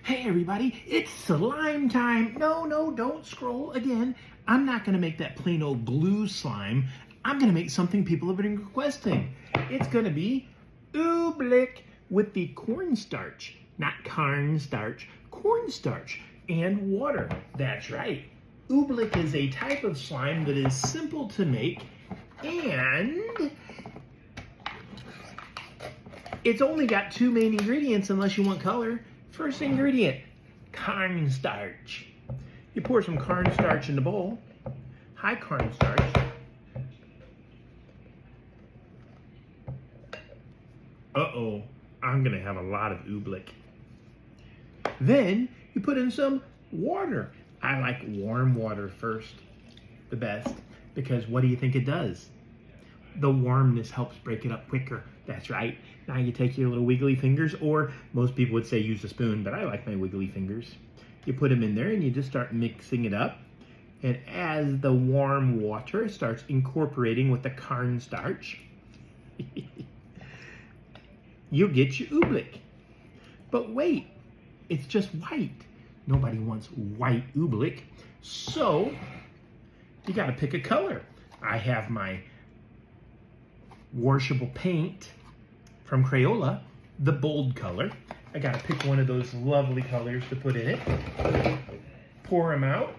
Hey everybody, it's slime time. No, don't scroll again. I'm not gonna make that plain old blue slime. I'm gonna make something people have been requesting. It's gonna be Oobleck with the cornstarch, not cornstarch, cornstarch and water. That's right. Oobleck is a type of slime that is simple to make and it's only got two main ingredients unless you want color. First ingredient, cornstarch. You pour some cornstarch in the bowl, high cornstarch. Uh-oh, I'm gonna have a lot of Oobleck. Then you put in some water. I like warm water first, the best, because what do you think it does? The warmness helps break it up quicker. That's right. Now you take your little wiggly fingers, or most people would say use a spoon, but I like my wiggly fingers. You put them in there and you just start mixing it up. And as the warm water starts incorporating with the cornstarch, you get your Oobleck. But wait, it's just white. Nobody wants white Oobleck. So you gotta pick a color. I have my washable paint from Crayola, the bold color. I gotta pick one of those lovely colors to put in it. Pour them out.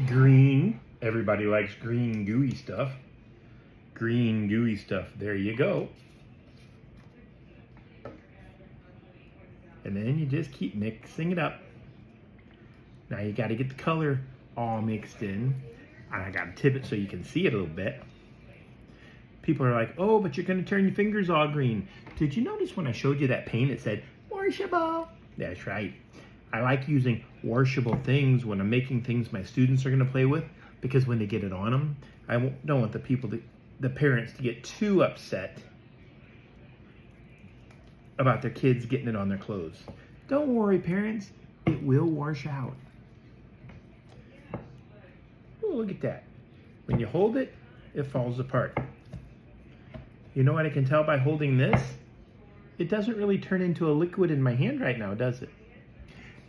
Green. Everybody likes green gooey stuff. Green gooey stuff. There you go. And then you just keep mixing it up. Now you gotta get the color all mixed in. And I gotta tip it so you can see it a little bit. People are like, oh, but you're gonna turn your fingers all green. Did you notice when I showed you that paint, it said, washable? That's right. I like using washable things when I'm making things my students are gonna play with, because when they get it on them, I don't want the parents to get too upset about their kids getting it on their clothes. Don't worry, parents, it will wash out. Oh, look at that. When you hold it, it falls apart. You know what I can tell by holding this? It doesn't really turn into a liquid in my hand right now, does it?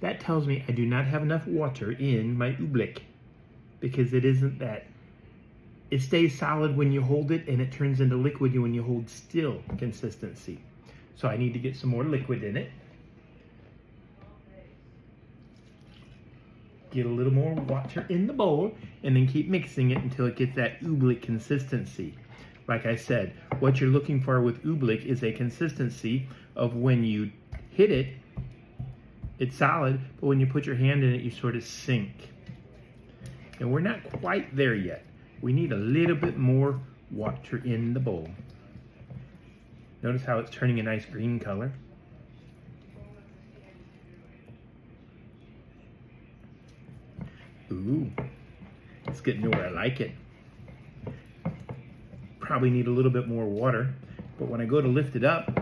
That tells me I do not have enough water in my Oobleck, because it isn't that. It stays solid when you hold it and it turns into liquid when you hold still consistency. So I need to get some more liquid in it. Get a little more water in the bowl and then keep mixing it until it gets that Oobleck consistency. Like I said, what you're looking for with Oobleck is a consistency of when you hit it, it's solid, but when you put your hand in it, you sort of sink. And we're not quite there yet. We need a little bit more water in the bowl. Notice how it's turning a nice green color. Ooh, it's getting to where I like it. Probably need a little bit more water, but when I go to lift it up,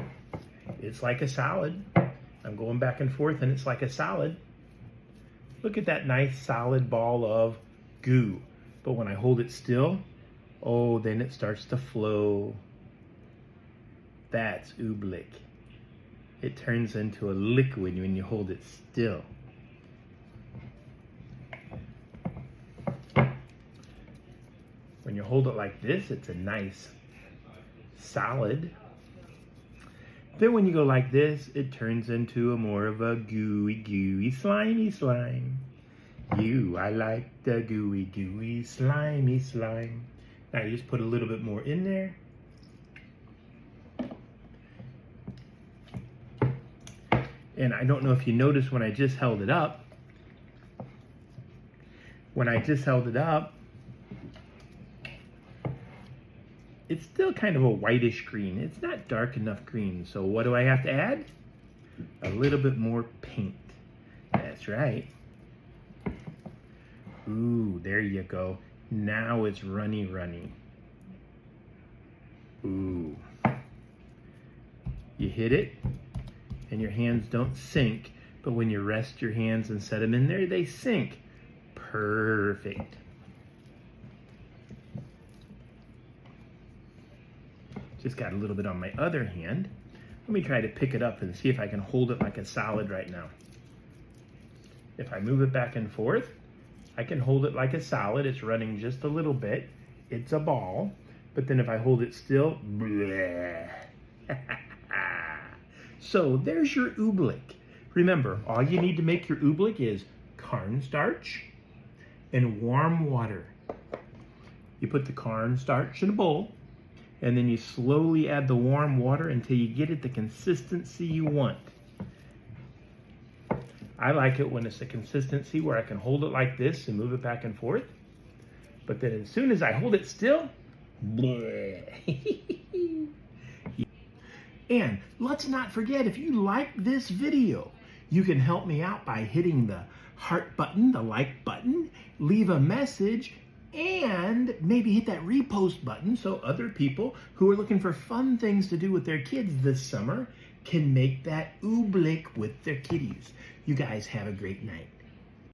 it's like a solid. I'm going back and forth and it's like a solid. Look at that nice solid ball of goo. But when I hold it still, oh, then it starts to flow. That's Oobleck. It turns into a liquid when you hold it still. When you hold it like this, it's a nice solid. Then when you go like this, it turns into a more of a gooey, slimy slime. I like the gooey, slimy slime. Now you just put a little bit more in there. And I don't know if you noticed when I just held it up. It's still kind of a whitish green. It's not dark enough green. So what do I have to add? A little bit more paint. That's right. Ooh, there you go. Now it's runny. Ooh. You hit it and your hands don't sink, but when you rest your hands and set them in there, they sink. Perfect. Just got a little bit on my other hand. Let me try to pick it up and see if I can hold it like a solid right now. If I move it back and forth, I can hold it like a solid. It's running just a little bit. It's a ball. But then if I hold it still, bleh. So there's your oobleck. Remember, all you need to make your oobleck is cornstarch and warm water. You put the cornstarch in a bowl, and then you slowly add the warm water until you get it the consistency you want. I like it when it's a consistency where I can hold it like this and move it back and forth. But then as soon as I hold it still, bleh. And let's not forget, if you like this video, you can help me out by hitting the heart button, the like button, leave a message, and maybe hit that repost button so other people who are looking for fun things to do with their kids this summer can make that oobleck with their kiddies. You guys have a great night.